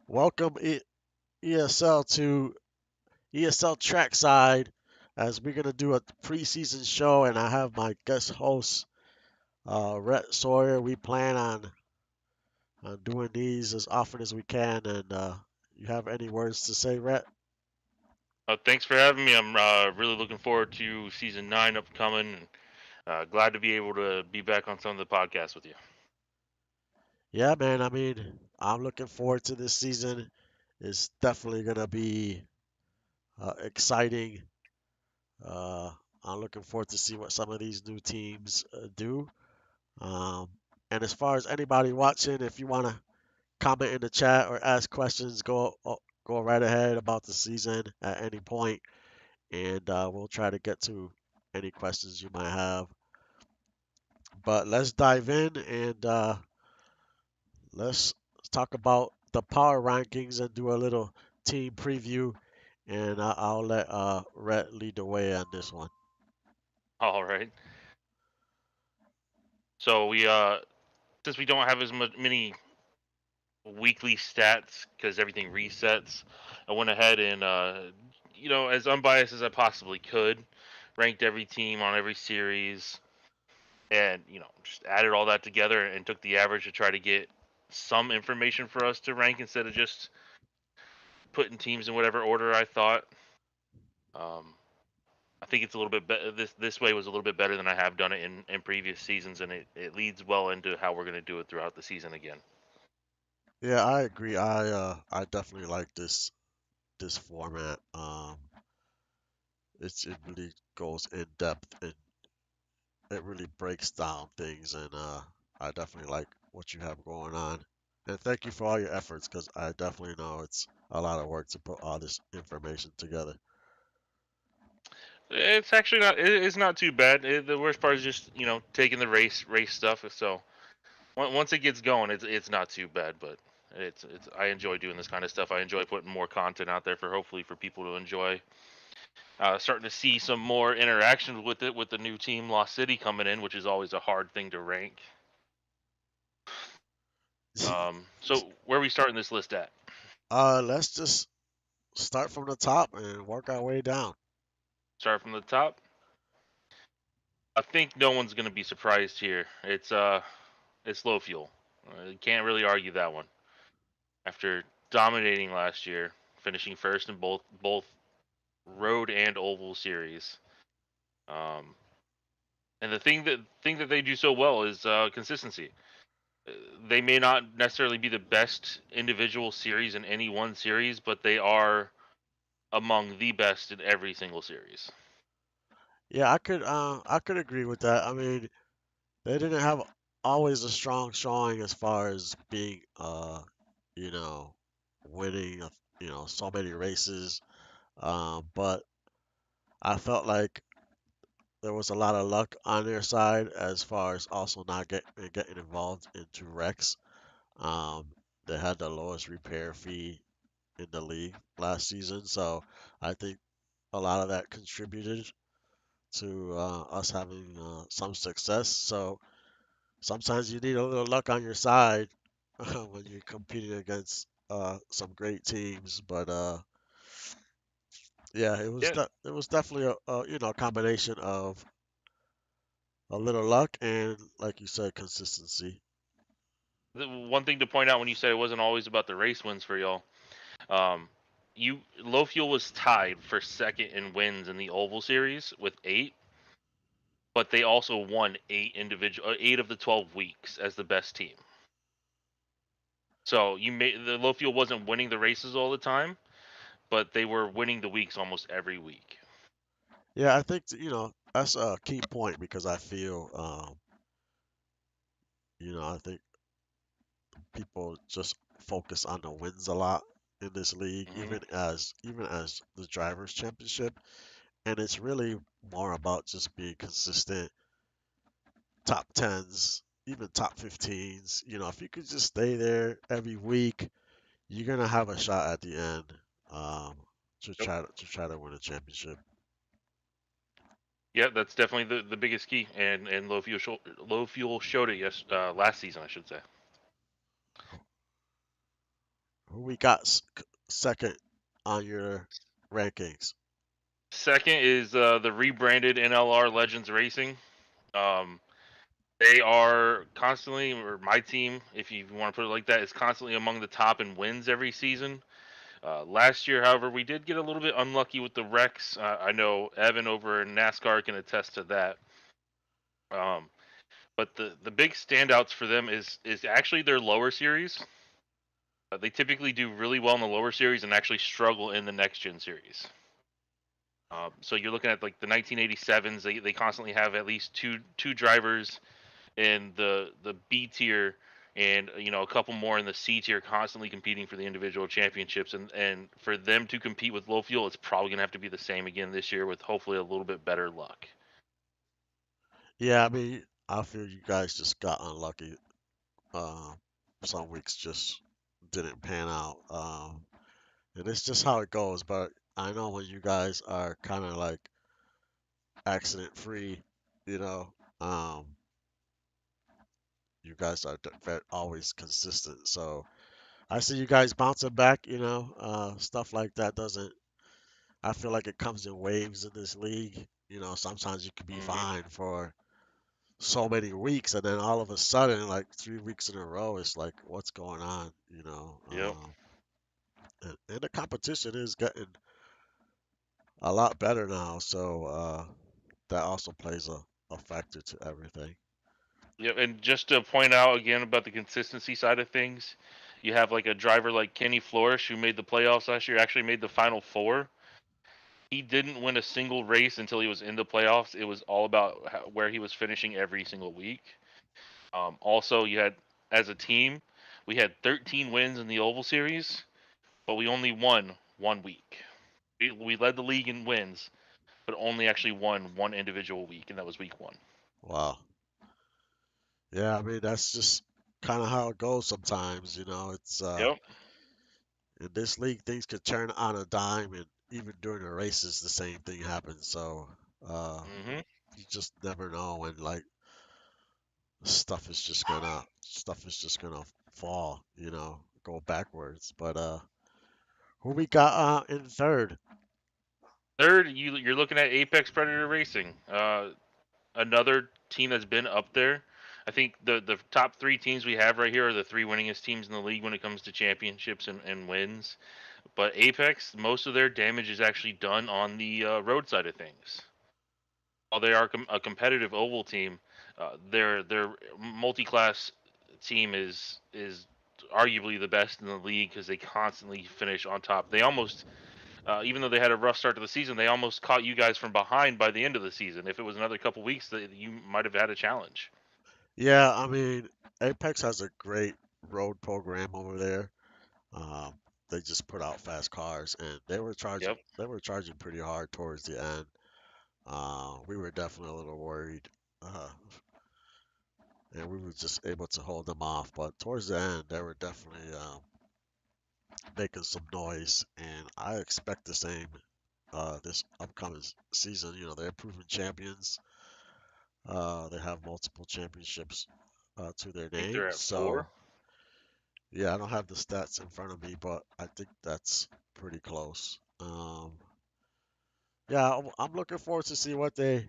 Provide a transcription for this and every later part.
Welcome ESL to ESL Trackside as we're going to do a preseason show and I have my guest host, Rhett Sawyer. We plan on doing these as often as we can and you have any words to say, Rhett? Thanks for having me. I'm really looking forward to season 9 upcoming. And, glad to be able to be back on some of the podcasts with you. Yeah, man. I mean, I'm looking forward to this season. It's definitely going to be exciting. Uh, I'm looking forward to see what some of these new teams do. Um, and as far as anybody watching, if you want to comment in the chat or ask questions, go right ahead about the season at any point, and we'll try to get to any questions you might have. But let's dive in and let's talk about the power rankings and do a little team preview. And I'll let Rhett lead the way on this one. All right. So since we don't have many weekly stats because everything resets, I went ahead and as unbiased as I possibly could, ranked every team on every series, and just added all that together and took the average to try to get some information for us to rank instead of just putting teams in whatever order I thought. Um, I think it's a little bit better. This way was a little bit better than I have done it in previous seasons, and it leads well into how we're going to do it throughout the season again. Yeah, I agree. I definitely like this format. It really goes in depth and it really breaks down things, and I definitely like what you have going on. And thank you for all your efforts, because I definitely know it's a lot of work to put all this information together. It's actually not. It's not too bad. The worst part is just taking the race stuff. So once it gets going, it's not too bad. But it's I enjoy doing this kind of stuff. I enjoy putting more content out there for hopefully for people to enjoy. Starting to see some more interaction with it with the new team Lost City coming in, which is always a hard thing to rank. So where are we starting this list at? Let's just start from the top and work our way down. Start from the top. I think no one's gonna be surprised here. It's low fuel. You can't really argue that one. After dominating last year, finishing first in both road and oval series, um, and the thing that they do so well is consistency. Uh, They may not necessarily be the best individual series in any one series, but they are among the best in every single series. Yeah, I could agree with that. I mean, they didn't have always a strong showing as far as being you know, winning so many races. But I felt like there was a lot of luck on their side as far as also not getting involved into wrecks. Um, they had the lowest repair fee in the league last season, so I think a lot of that contributed to us having some success. So sometimes you need a little luck on your side when you're competing against some great teams. But yeah, Yeah, it was definitely a combination of a little luck and, like you said, consistency. the one thing to point out when you said it wasn't always about the race wins for y'all. Um, you Low Fuel was tied for second in wins in the Oval Series with 8, but they also won 8 of the 12 weeks as the best team. So the Low Fuel wasn't winning the races all the time, but they were winning the weeks almost every week. Yeah, I think that's a key point because I feel I think people just focus on the wins a lot in this league, Hmm even as the drivers' championship, and it's really more about just being consistent, top tens, even top 15s. If you could just stay there every week, you're gonna have a shot at the end um, Yep. to try to win a championship. Yeah, that's definitely the biggest key, and Low Fuel showed it last season, I should say. Who we got second on your rankings? Second is the rebranded NLR Legends Racing. Um, they are constantly, or my team, if you want to put it like that, is constantly among the top in wins every season. Last year, however, we did get a little bit unlucky with the wrecks. I know Evan over in NASCAR can attest to that. Um, but the big standouts for them is actually their lower series. They typically do really well in the lower series and actually struggle in the next gen series. So you're looking at like the 1987s. They constantly have at least two drivers in the B tier, and a couple more in the C tier, constantly competing for the individual championships. And for them to compete with low fuel, it's probably gonna have to be the same again this year, with hopefully a little bit better luck. Yeah, I mean, I feel you guys just got unlucky. Um, some weeks just didn't pan out. And it's just how it goes. But I know when you guys are kind of like accident free, you know, um, you guys are always consistent. So I see you guys bouncing back. Stuff like that doesn't. I feel like it comes in waves in this league. Sometimes you can be Hmm. fine for so many weeks, and then all of a sudden, like 3 weeks in a row, it's like, what's going on? Yep. And the competition is getting a lot better now, so that also plays a factor to everything. Yep. And just to point out again about the consistency side of things, you have like a driver like Kenny Florish who made the playoffs last year, actually made the final four. He didn't win a single race until he was in the playoffs. It was all about where he was finishing every single week. Also, you had, as a team, we had 13 wins in the Oval Series, but we only won 1 week. We led the league in wins, but only actually won one individual week, and that was week one. Wow. Yeah, I mean that's just kind of how it goes sometimes. It's Yep. in this league things could turn on a dime, and even during the races the same thing happens. So uh, Hmm. you just never know when like stuff is just gonna fall. Go backwards. But who we got in third? Third, you're looking at Apex Predator Racing, another team that's been up there. I think the top three teams we have right here are the three winningest teams in the league when it comes to championships and wins. But Apex, most of their damage is actually done on the road side of things. While they are a competitive oval team, their multi-class team is arguably the best in the league because they constantly finish on top. They almost, even though they had a rough start to the season, they almost caught you guys from behind by the end of the season. If it was another couple weeks, you might have had a challenge. Yeah, I mean Apex has a great road program over there. Um, they just put out fast cars, and they were charging Yep. they were charging pretty hard towards the end. We were definitely a little worried, uh, and we were just able to hold them off. But towards the end, they were definitely making some noise, and I expect the same this upcoming season. They're proven champions. They have multiple championships to their I think name. they're at So 4. yeah, I don't have the stats in front of me, but I think that's pretty close. Yeah, I'm looking forward to see what they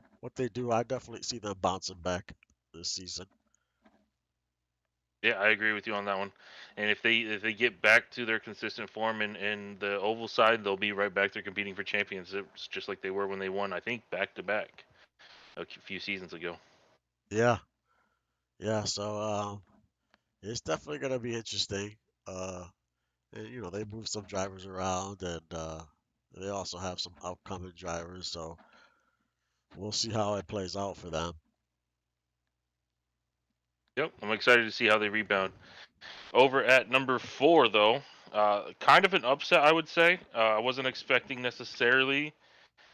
do. I definitely see them bouncing back this season. Yeah, I agree with you on that one. And if they get back to their consistent form in the oval side, they'll be right back there competing for championships, just like they were when they won, I think, back to back a few seasons ago. Yeah, yeah. So it's definitely gonna be interesting. Uh, and they move some drivers around, and they also have some upcoming drivers. So we'll see how it plays out for them. Yep, I'm excited to see how they rebound. Over at number 4, though, kind of an upset, I would say. I wasn't expecting necessarily.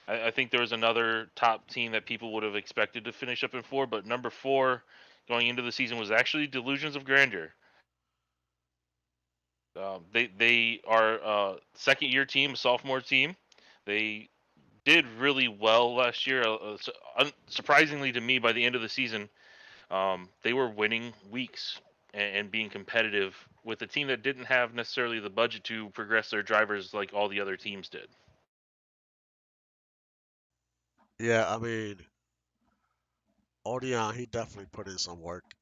I think there was another top team that people would have expected to finish up in 4, but number 4 going into the season was actually Delusions of Grandeur. They are a second year team, a sophomore team. They did really well last year. Surprisingly to me, by the end of the season, they were winning weeks and being competitive. with a team that didn't have necessarily the budget to progress their drivers like all the other teams did. Yeah, I mean, Odion, he definitely put in some work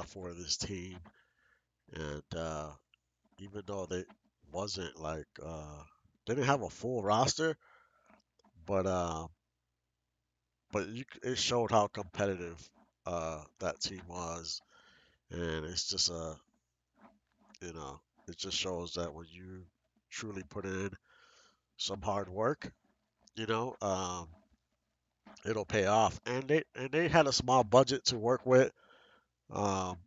for this team, and even though they wasn't like they didn't have a full roster, but it showed how competitive that team was, and it's just you know it just shows that when you truly put in some hard work, you know, it'll pay off. And they had a small budget to work with, um,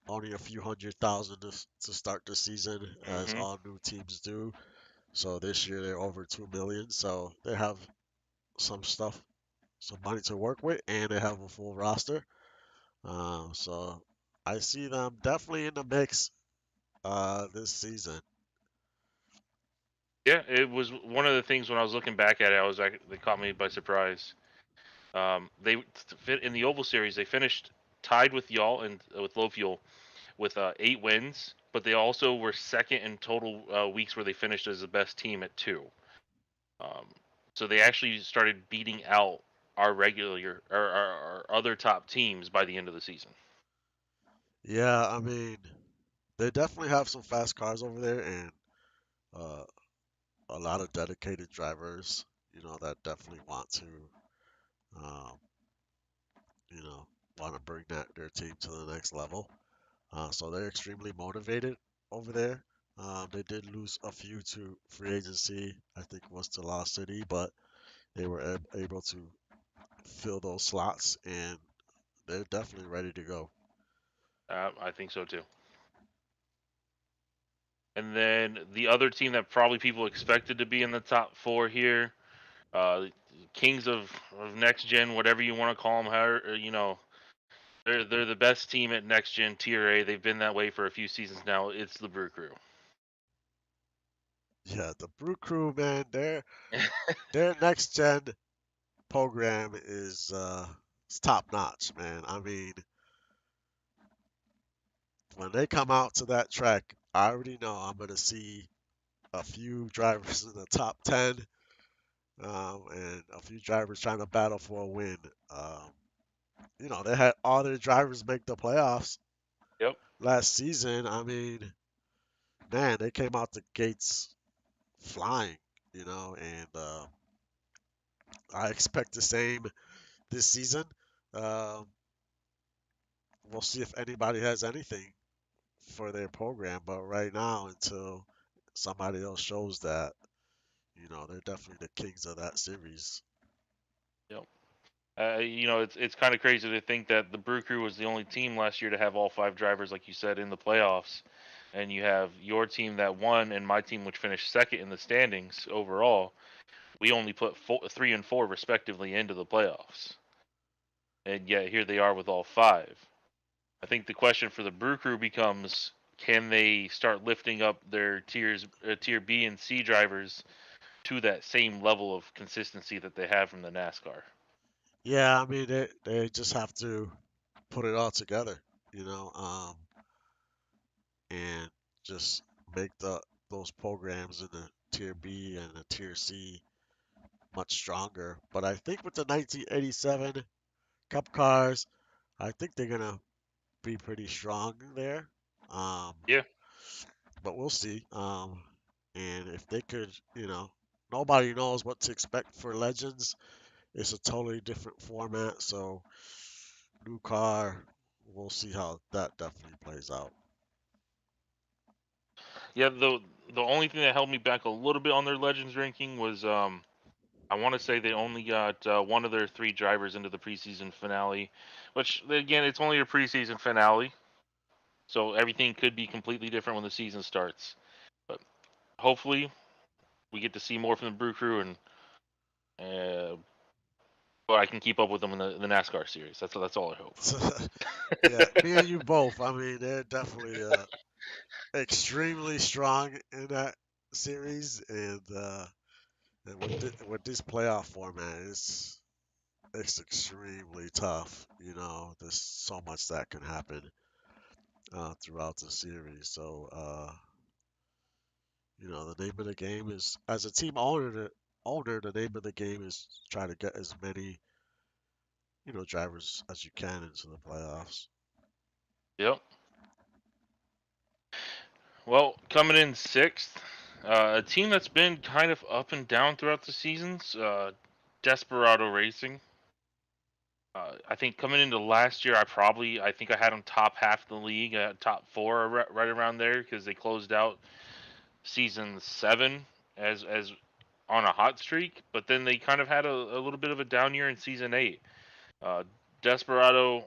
only a few hundred thousand to start the season, as Hmm. all new teams do. So this year they're over 2 million, so they have some stuff, some money to work with, and they have a full roster. So I see them definitely in the mix this season. Yeah, it was one of the things when I was looking back at it. I was like, they caught me by surprise. They fit in the Oval Series. They finished tied with y'all and with Low Fuel with 8 wins, but they also were second in total weeks where they finished as the best team at 2. Um, so they actually started beating out our regular or our other top teams by the end of the season. Yeah, I mean they definitely have some fast cars over there, and uh, a lot of dedicated drivers. That definitely want to, um, you know, want to bring their team to the next level. So they're extremely motivated over there. They did lose a few to free agency, I think it was to Lost City, but they were able to fill those slots, and they're definitely ready to go. I think so too. And then the other team that probably people expected to be in the top 4 here, uh, Kings of Next Gen, whatever you want to call them, they're the best team at Next Gen TRA. They've been that way for a few seasons now. It's the Brew Crew. Yeah, the Brew Crew, man, their next gen program is top notch, man. I mean, when they come out to that track, I already know I'm gonna see a few drivers in the top 10, and a few drivers trying to battle for a win. Um, they had all their drivers make the playoffs Yep. last season. I mean, man, they came out the gates flying, and I expect the same this season. Um, we'll see if anybody has anything for their program, but right now, until somebody else shows that, they're definitely the kings of that series. Yep. It's kind of crazy to think that the Brew Crew was the only team last year to have all 5 drivers, like you said, in the playoffs, and you have your team that won and my team, which finished second in the standings overall. We only put 3 and 4 respectively into the playoffs, and yet here they are with all 5. I think the question for the Brew Crew becomes: can they start lifting up their tier B and C drivers to that same level of consistency that they have from the NASCAR? Yeah, I mean, they just have to put it all together, you know, um, and just make those programs in the tier B and the tier C much stronger. But I think with the 1987 Cup cars, I think they're gonna be pretty strong there. Um, Yeah, but we'll see. And if they could, nobody knows what to expect for Legends. It's a totally different format, so new car. We'll see how that definitely plays out. yeah. The only thing that held me back a little bit on their Legends ranking was I want to say they only got one of their 3 drivers into the preseason finale, which again it's only a preseason finale, so everything could be completely different when the season starts. But hopefully we get to see more from the Brew Crew and uh, but I can keep up with them in the NASCAR series. That's all I hope. Yeah, me and you both. I mean, they're definitely extremely strong in that series, and with this playoff format, it's extremely tough. There's so much that can happen. throughout the series. So, the name of the game is, as a team owner, the name of the game is try to get as many, drivers as you can into the playoffs. Yep. Well, coming in sixth, a team that's been kind of up and down throughout the seasons, Desperado Racing. I think coming into last year, I think I had them top half of the league, top four, right around there, because they closed out season 7 as on a hot streak, but then they kind of had a little bit of a down year in season 8. Uh, Desperado,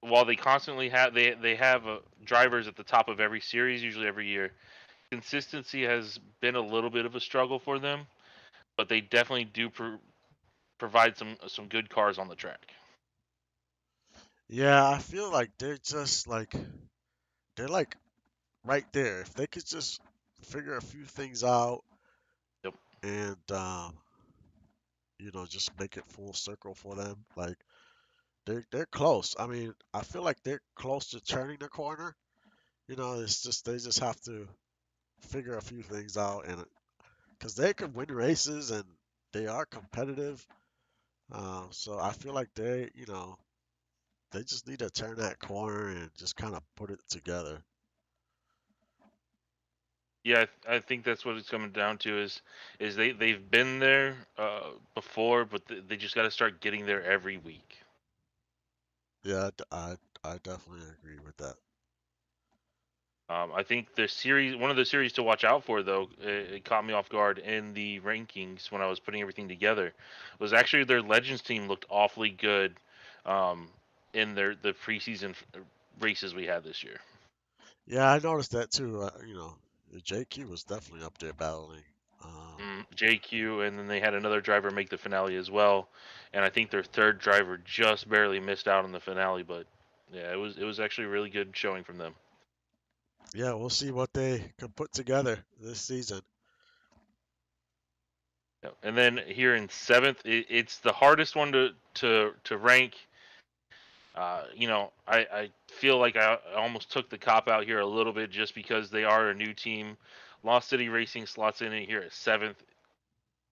while they constantly have they have drivers at the top of every series, usually every year. Consistency has been a little bit of a struggle for them, but they definitely do provide some good cars on the track. Yeah, I feel like they're like right there. If they could just figure a few things out Yep. and just make it full circle for them, like they're close. I mean, I feel like they're close to turning the corner. It's just they just have to figure a few things out, and because they can win races and they are competitive. So I feel like they just need to turn that corner and just kind of put it together. Yeah, I think that's what it's coming down to is they've been there before, but they just got to start getting there every week. Yeah, I definitely agree with that. I think one of the series to watch out for, though, it caught me off guard in the rankings when I was putting everything together, was actually their Legends team looked awfully good um, in the preseason races we had this year. Yeah, I noticed that too. JQ was definitely up there battling. JQ, and then they had another driver make the finale as well, and I think their third driver just barely missed out on the finale, but yeah, it was actually a really good showing from them. Yeah, we'll see what they can put together this season. Yeah. And then here in seventh, it's the hardest one to rank. I feel like I almost took the cop out here a little bit just because they are a new team. Lost City Racing slots in it here at seventh,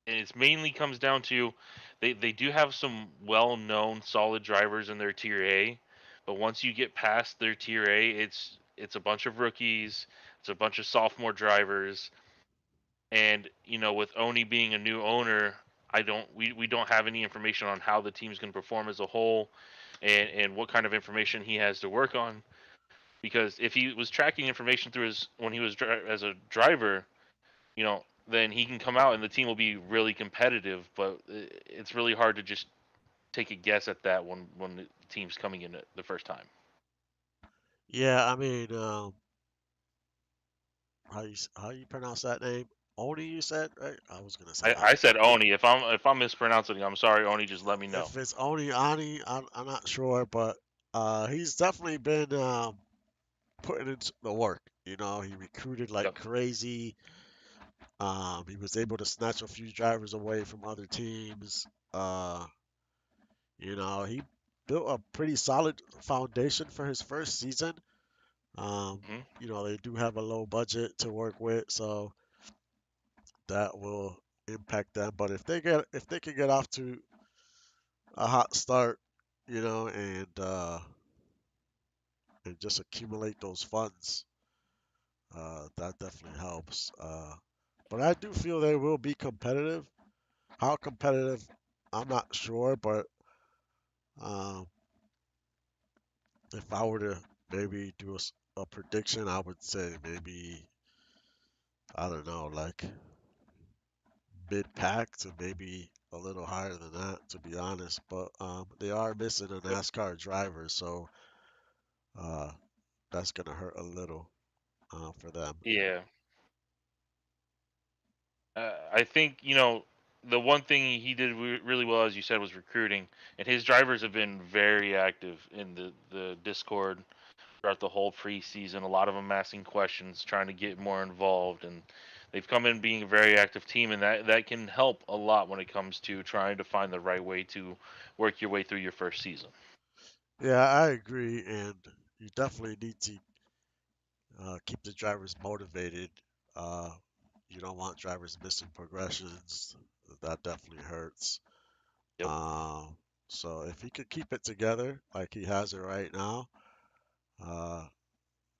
and it mainly comes down to they do have some well-known solid drivers in their tier A, but once you get past their tier A, it's a bunch of rookies, it's a bunch of sophomore drivers, and with Oni being a new owner, we don't have any information on how the team's going to perform as a whole, and what kind of information he has to work on. Because if he was tracking information through his when he was as a driver, then he can come out and the team will be really competitive. But it's really hard to just take a guess at that when the team's coming in the first time. Yeah, I mean, how you pronounce that name? Oni, you said, right? I was gonna say I said Oni. If I'm mispronouncing it, I'm sorry, Oni. Just let me know. if it's Oni Ani, I'm not sure, but he's definitely been putting in the work. He recruited like Yep. crazy. He was able to snatch a few drivers away from other teams. He built a pretty solid foundation for his first season. Hmm. They do have a low budget to work with, so that will impact them. But if they can get off to a hot start, and just accumulate those funds, that definitely helps. But I do feel they will be competitive. How competitive, I'm not sure, but um, if I were to maybe do a prediction, I would say maybe, I don't know, like mid pack to maybe a little higher than that, to be honest. But they are missing a Yep. NASCAR driver, so uh, that's gonna hurt a little for them. Yeah. I think the one thing he did really well, as you said, was recruiting, and his drivers have been very active in the Discord throughout the whole preseason. A lot of them asking questions, trying to get more involved, and they've come in being a very active team, and that can help a lot when it comes to trying to find the right way to work your way through your first season. Yeah, I agree, and you definitely need to keep the drivers motivated. Uh, you don't want drivers missing progressions. That definitely hurts. Yep. Um, so if he could keep it together like he has it right now, uh,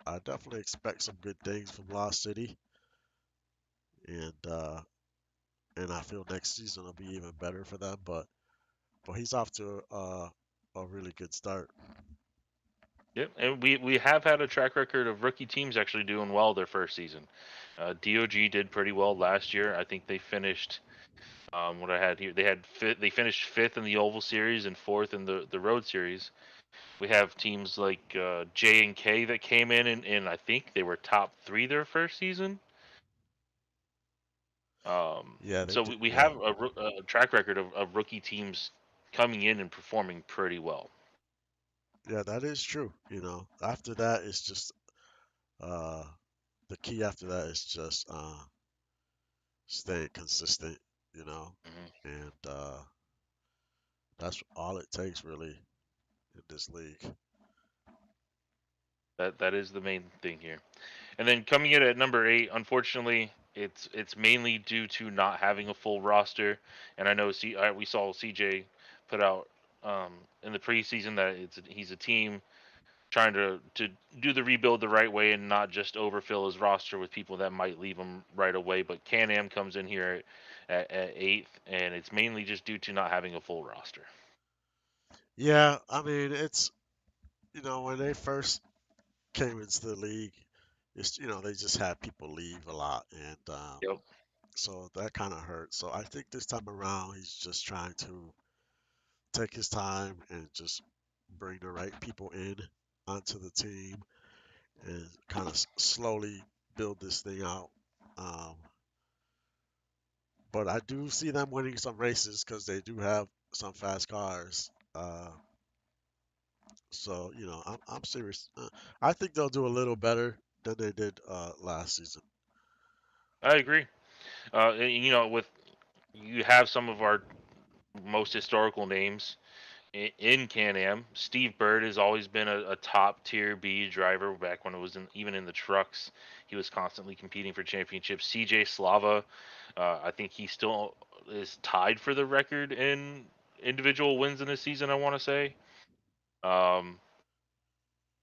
I definitely expect some good things from Lost City, and and I feel next season will be even better for them. But he's off to a really good start. Yep. And we have had a track record of rookie teams actually doing well their first season. DOG did pretty well last year. I think they finished what I had here. They finished fifth in the Oval Series and fourth in the Road Series. We have teams like J and K that came in and I think they were top three their first season. Yeah, they So did. we Yeah, have a track record of rookie teams coming in and performing pretty well. yeah, that is true. You know, after that, it's just uh, the key after that is just staying consistent. You know, Hmm. and that's all it takes really in this league. That is the main thing here. And then coming in at number eight, unfortunately, it's mainly due to not having a full roster. And I know we saw CJ put out in the preseason that he's a team trying to do the rebuild the right way and not just overfill his roster with people that might leave him right away. But Can-Am comes in here at eighth, and it's mainly just due to not having a full roster. Yeah, I mean, it's when they first came into the league, it's they just had people leave a lot, and Yep, so that kind of hurt. So I think this time around, he's just trying to take his time and just bring the right people in onto the team and kind of slowly build this thing out. Um, but I do see them winning some races because they do have some fast cars. So I'm serious. I think they'll do a little better than they did last season. I agree. And, with you have some of our most historical names in Can-Am. Steve Bird has always been a top tier B driver back when it was even in the trucks. He was constantly competing for championships. CJ Slava, I think he still is tied for the record in individual wins in this season, I want to say. Um,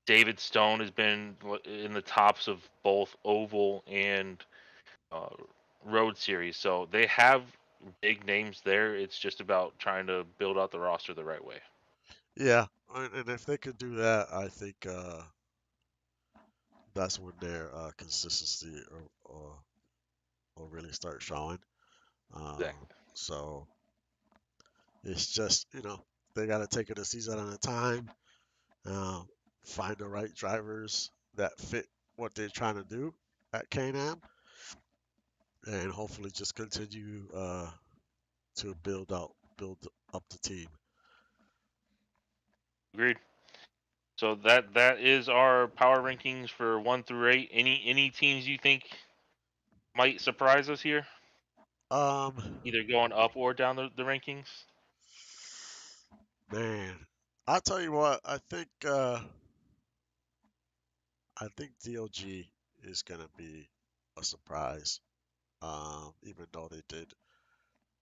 David Stone has been in the tops of both oval and uh, road series. So they have big names there. It's just about trying to build out the roster the right way. Yeah, and if they could do that, I think that's when their consistency will really start showing. Um, Exactly. so it's just they got to take it a season at a time. Um, find the right drivers that fit what they're trying to do at Can-Am, and hopefully just continue to build up the team. Agreed. So that is our power rankings for 1 through 8. Any teams you think might surprise us here, Um, either going up or down the rankings? man, I'll tell you what. I think DOG is gonna be a surprise. Even though they did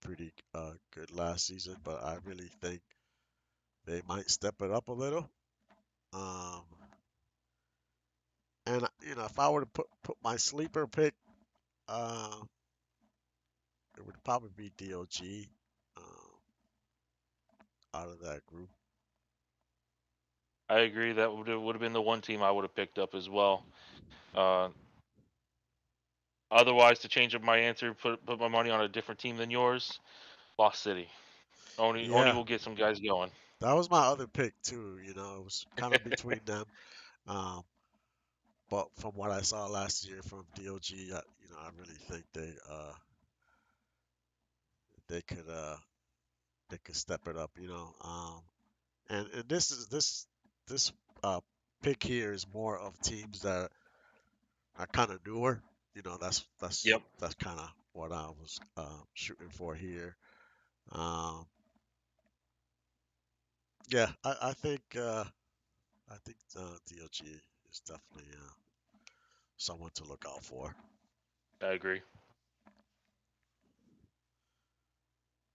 pretty good last season, but I really think they might step it up a little. Um, and if I were to put my sleeper pick, uh, it would probably be DOG out of that group. I agree. That would have been the one team I would have picked up as well. Uh, Otherwise, to change up my answer, put my money on a different team than yours. Lost City. Oni Yeah, will get some guys going. that was my other pick too. It was kind of between them. Um, but from what I saw last year from DOG, I really think they could they could step it up. And this uh pick here is more of teams that are kind of newer. Yep. That's kind of what I was shooting for here. Um, yeah, I think I think DOG is definitely someone to look out for. I agree.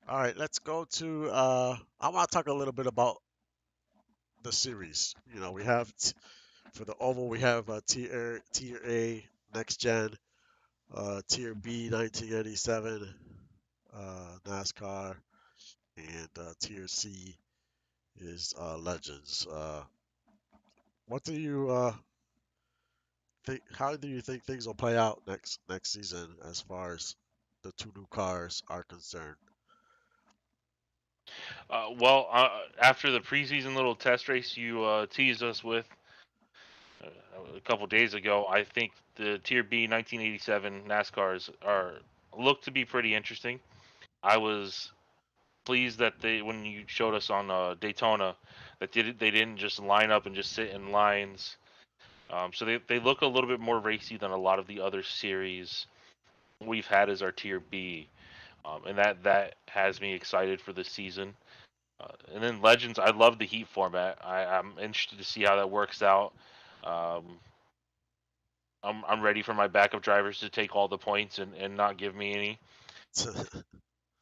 All right, let's go to. I want to talk a little bit about the series. You know, we have for the oval we have tier A next gen, tier B 1987 NASCAR, and tier C is Legends. What do you think? How do you think things will play out next season as far as the two new cars are concerned? After the preseason little test race you teased us with a couple days ago, I think the Tier B 1987 NASCARs are look to be pretty interesting. I was pleased that they when you showed us on Daytona that they didn't just line up and just sit in lines. So they look a little bit more racy than a lot of the other series we've had as our Tier B, and that has me excited for this season. And then Legends, I love the Heat format. I'm interested to see how that works out. Um, I'm ready for my backup drivers to take all the points and not give me any.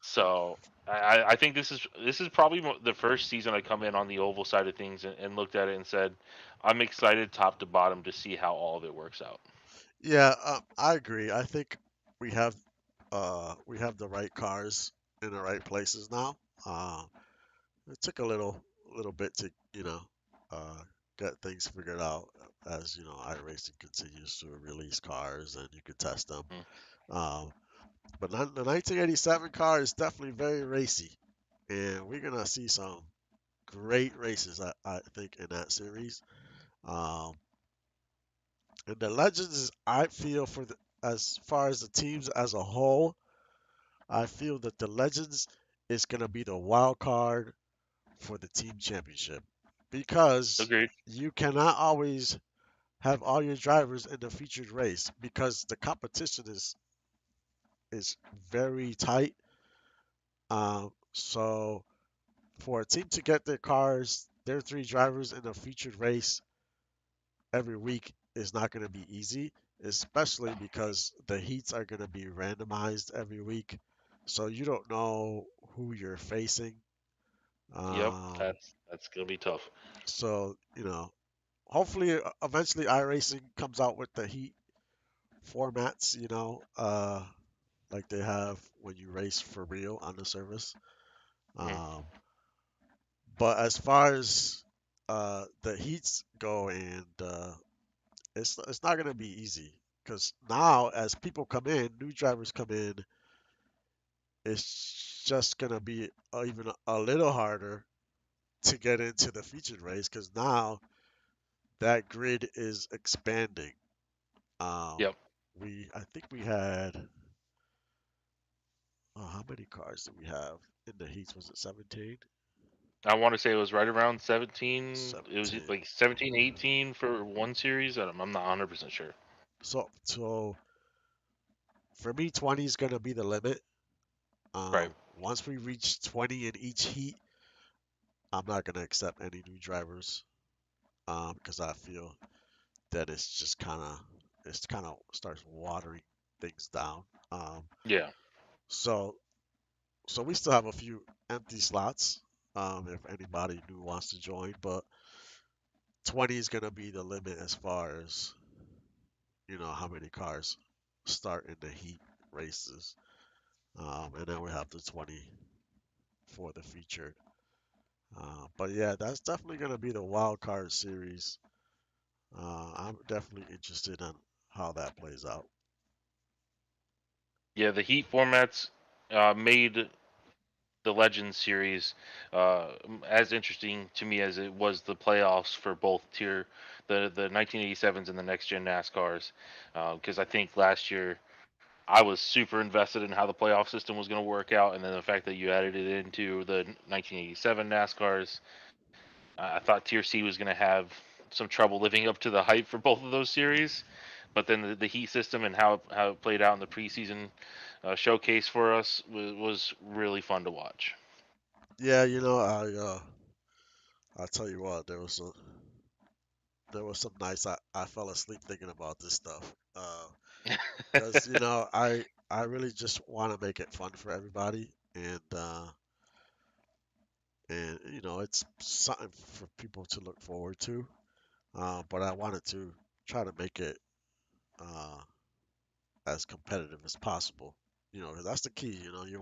So I think this is probably the first season I come in on the oval side of things and looked at it and said, I'm excited top to bottom to see how all of it works out. Yeah, I agree. I think we have the right cars in the right places now. Uh, it took a little bit to uh, get things figured out as iRacing continues to release cars and you can test them. Mm. Um, but the 1987 car is definitely very racy, and we're gonna see some great races. I think in that series. Um, and the Legends is I feel as far as the teams as a whole. I feel that the Legends is going to be the wild card for the team championship because Agreed. you cannot always have all your drivers in the featured race because the competition is very tight. So for a team to get their cars, their three drivers in a featured race every week is not going to be easy, especially because the heats are going to be randomized every week. So you don't know who you're facing. Yep, Um, that's gonna be tough. so, hopefully eventually iRacing comes out with the heat formats, like they have when you race for real on the service. Mm. Um, but as far as the heats go, and it's not gonna be easy because now as people come in, new drivers come in, it's just gonna be even a little harder to get into the featured race because now that grid is expanding. Um, Yep. I think we had, how many cars did we have in the heats? Was it 17? I want to say it was right around 17. It was 17. like 17, 18 for one series. I'm not 100% sure. So for me, 20 is gonna be the limit. Right. Once we reach 20 in each heat, I'm not gonna accept any new drivers. Because I feel that it's kind of starts watering things down. Um, Yeah. so so we still have a few empty slots. If anybody new wants to join, but 20 is gonna be the limit as far as how many cars start in the heat races. And then we have the 20 for the featured. But yeah, that's definitely gonna be the wild card series. I'm definitely interested in how that plays out. Yeah, the Heat formats made the Legends series as interesting to me as it was the playoffs for both the 1987s and the next gen NASCARs. Because I think last year I was super invested in how the playoff system was going to work out, and then the fact that you added it into the 1987 NASCARs, I thought Tier C was going to have some trouble living up to the hype for both of those series. But then the heat system and how it played out in the preseason showcase for us was really fun to watch. Yeah, I tell you what, there was some. there was some nights I fell asleep thinking about this stuff. Because you know I really just want to make it fun for everybody, and you know it's something for people to look forward to. But I wanted to try to make it uh, as competitive as possible. You know, 'cause that's the key. You know, you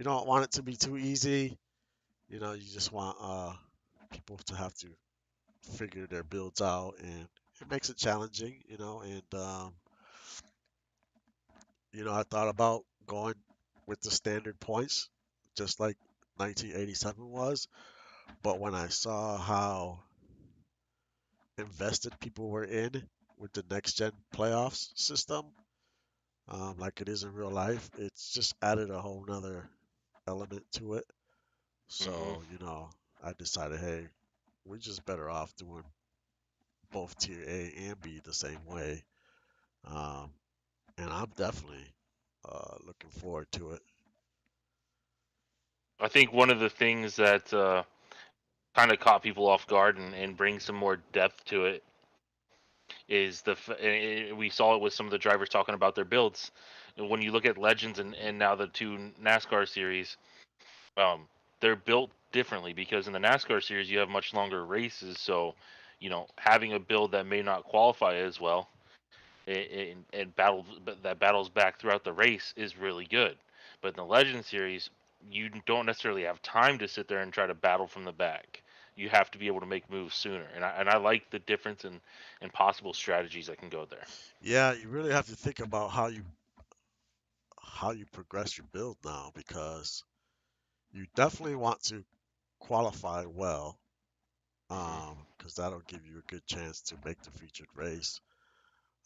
don't want it to be too easy. You know, you just want people to have to figure their builds out, and it makes it challenging. You know, I thought about going with the standard points, just like 1987 was. But when I saw how invested people were in with the next gen playoffs system, like it is in real life, it's just added a whole nother element to it. Hmm. So, you know, I decided, hey, we're just better off doing both tier A and B the same way. Um, and I'm definitely looking forward to it. I think one of the things that kind of caught people off guard and brings some more depth to it is we saw it with some of the drivers talking about their builds. When you look at Legends and now the two NASCAR series, um, they're built differently because in the NASCAR series you have much longer races, so having a build that may not qualify as well and that battles back throughout the race is really good. But in the Legend series, you don't necessarily have time to sit there and try to battle from the back. You have to be able to make moves sooner, and I like the difference in possible strategies that can go there. Yeah, you really have to think about how you progress your build now because you definitely want to qualify well, Hmm. because that'll give you a good chance to make the featured race.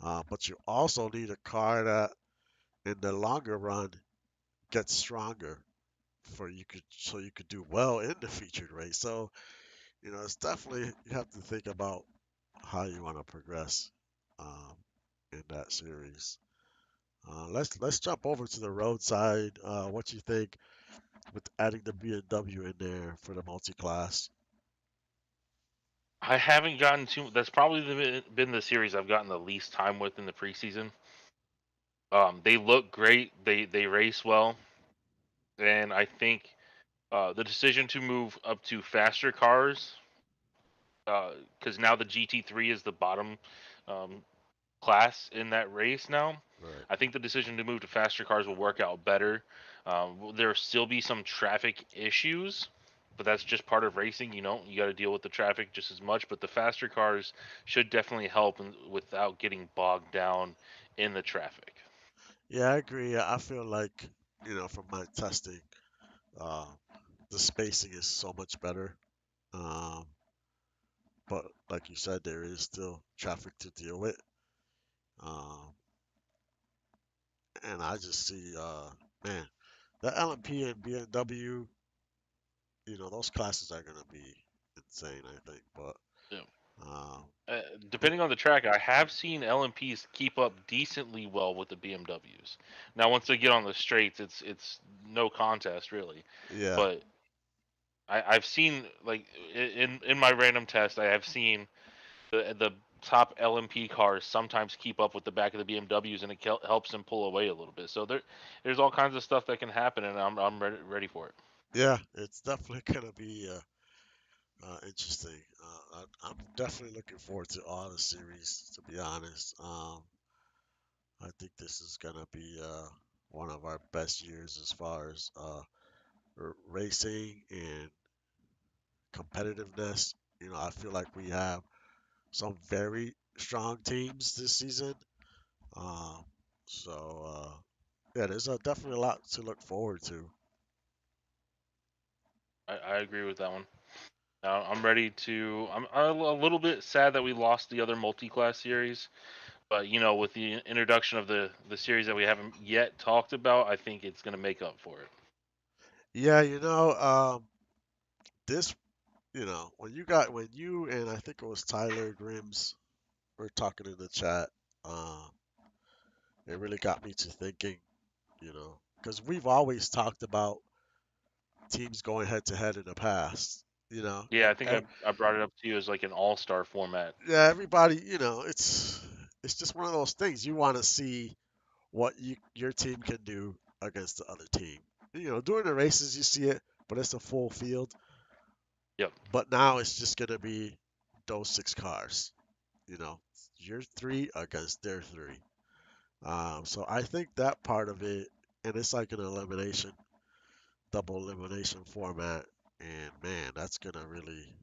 But you also need a car that, in the longer run, gets stronger so you could do well in the featured race. So you know, it's definitely you have to think about how you want to progress um, in that series. Let's jump over to the roadside. What you think with adding the BMW in there for the multi-class? I haven't gotten too. That's probably been the series I've gotten the least time with in the preseason. They look great. They race well, and I think the decision to move up to faster cars, because now the GT3 is the bottom um, class in that race now. Right. I think the decision to move to faster cars will work out better. There'll still be some traffic issues, but that's just part of racing. You got to deal with the traffic just as much. But the faster cars should definitely help without getting bogged down in the traffic. Yeah, I agree. I feel like, you know, from my testing, uh, the spacing is so much better. Um, but like you said, there is still traffic to deal with. Um, and I just see, man, the LMP and BMW, you know, those classes are gonna be insane, I think. But Yeah. um, Uh, th- Depending on the track, I have seen LMPs keep up decently well with the BMWs. Now, once they get on the straights, it's no contest really. yeah, But I've seen like in my random test, I have seen the top LMP cars sometimes keep up with the back of the BMWs, and it helps them pull away a little bit. So there's all kinds of stuff that can happen, and I'm ready for it. yeah, it's definitely gonna be interesting. I'm definitely looking forward to all the series, to be honest. I think this is gonna be one of our best years as far as racing and competitiveness. You know, I feel like we have some very strong teams this season. Um, yeah, there's definitely a lot to look forward to. I agree with that one. I'm ready to. I'm a little bit sad that we lost the other multi-class series, but with the introduction of the series that we haven't yet talked about, I think it's going to make up for it. Yeah, you know, this, you know, when you and I think it was Tyler Grims were talking in the chat, uh, it really got me to thinking, you know, because we've always talked about teams going head to head in the past. You know, Yeah, I think I brought it up to you as like an all-star format. yeah, everybody, it's just one of those things. You want to see what your team can do against the other team. During the races you see it, but it's a full field. Yep. But now it's just gonna be those six cars. You know, your three against their three. So I think that part of it, and it's like an elimination, double elimination format, and man, that's gonna really.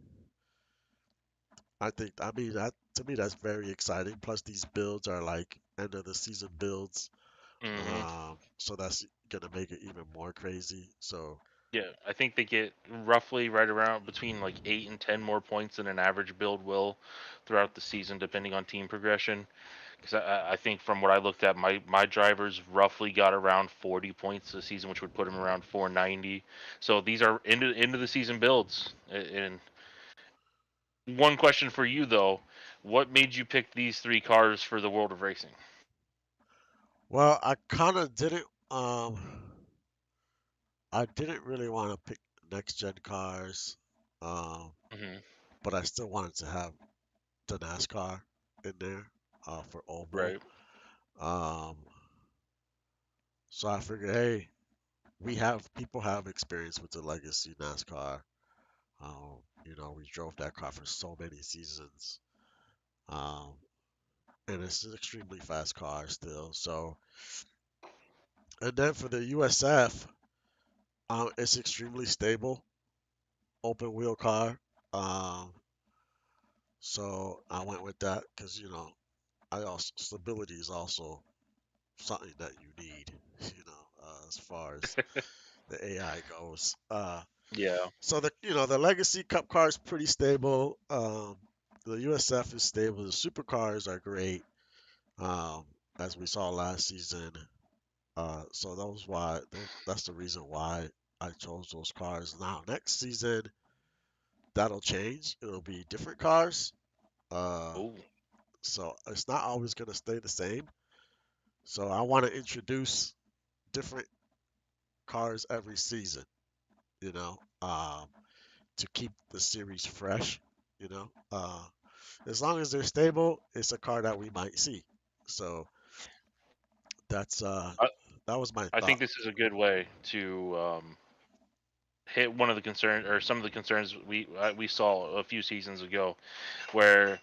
I mean, that to me that's very exciting. Plus, these builds are like end of the season builds, Hmm. so that's gonna make it even more crazy. So Yeah, I think they get roughly right around between like 8 and 10 more points than an average build will throughout the season, depending on team progression. Because I think from what I looked at, my drivers roughly got around 40 points this season, which would put them around 490. So these are into the season builds. And one question for you though, what made you pick these three cars for the World of Racing? well, I didn't really want to pick next gen cars, um, Hmm. but I still wanted to have the NASCAR in there for oval. Right. Um, so I figured, hey, people have experience with the legacy NASCAR. We drove that car for so many seasons, um, and it's an extremely fast car still. So, and then for the USF, it's extremely stable, open wheel car. Um, so I went with that because I also stability is also something that you need, as far as the AI goes. Yeah. So the Legacy Cup car is pretty stable. The USF is stable. The supercars are great, um, as we saw last season. So that's the reason why I chose those cars. Now next season that'll change. It'll be different cars. Uh, Oh, so it's not always gonna stay the same. So I want to introduce different cars every season. You know, um, to keep the series fresh. You know, as long as they're stable, it's a car that we might see. So that's I, that was my I think thought. this is a good way to hit one of the concerns or some of the concerns we saw a few seasons ago, where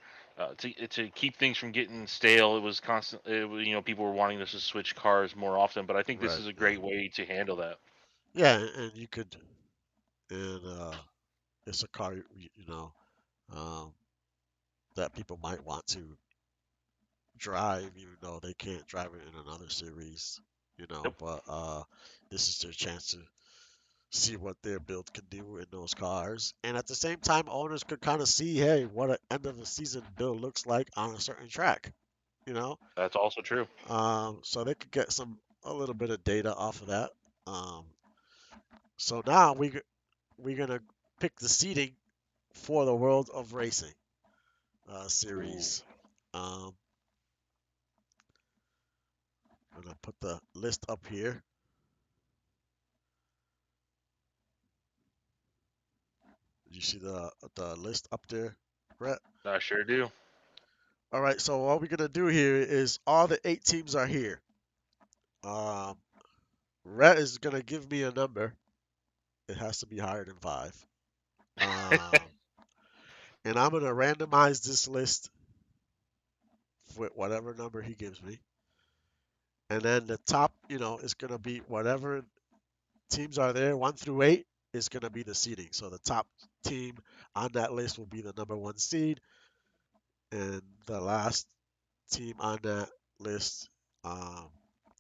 to keep things from getting stale, it was constant. People were wanting us to switch cars more often, but I think this Right. is a Yeah. great way to handle that. Yeah, and you could, and it's a car um, that people might want to drive, even though they can't drive it in another series. Yep, But this is their chance to see what their build can do in those cars. And at the same time, owners could kind of see, hey, what an end of the season build looks like on a certain track, you know? that's also true. So they could get a little bit of data off of that. Um, so now we're gonna pick the seating for the World of Racing Ooh, series. Um, I'm gonna put the list up here. You see the list up there, Brett? I sure do. All right. So what we're gonna do here is all the 8 teams are here. Um, Rhett is gonna give me a number. It has to be higher than 5. Um, and I'm gonna randomize this list with whatever number he gives me. And then the top, is gonna be whatever teams are there, 1 through 8, is gonna be the seeding. So the top team on that list will be the number 1 seed, and the last team on that list um,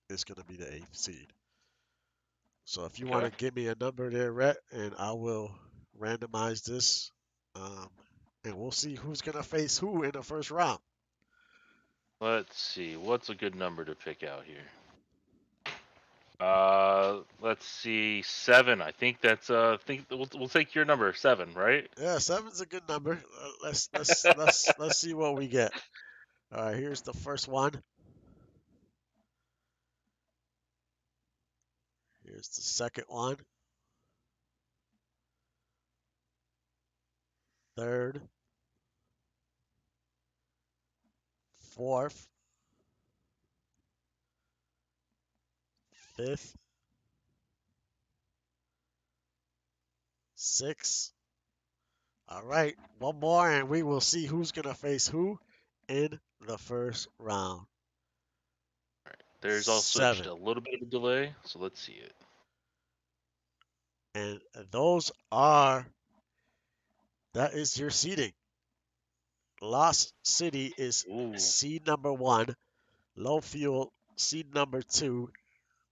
is gonna be the 8th seed. So if you want Okay, to give me a number there, Rhett, and I will randomize this, um, and we'll see who's gonna face who in the first round. let's see. What's a good number to pick out here? Let's see, 7. I think that's I think we'll take your number 7, right? Yeah, seven's a good number. Let's see what we get. All right, here's the first one. Here's the second one. third, fourth, fifth, sixth. All right, one more, and we will see who's gonna face who in the first round. There's also just Seven, a little bit of a delay, so let's see it. and those are that is your seeding. Lost City is Ooh. seed number one, Low Fuel seed number two,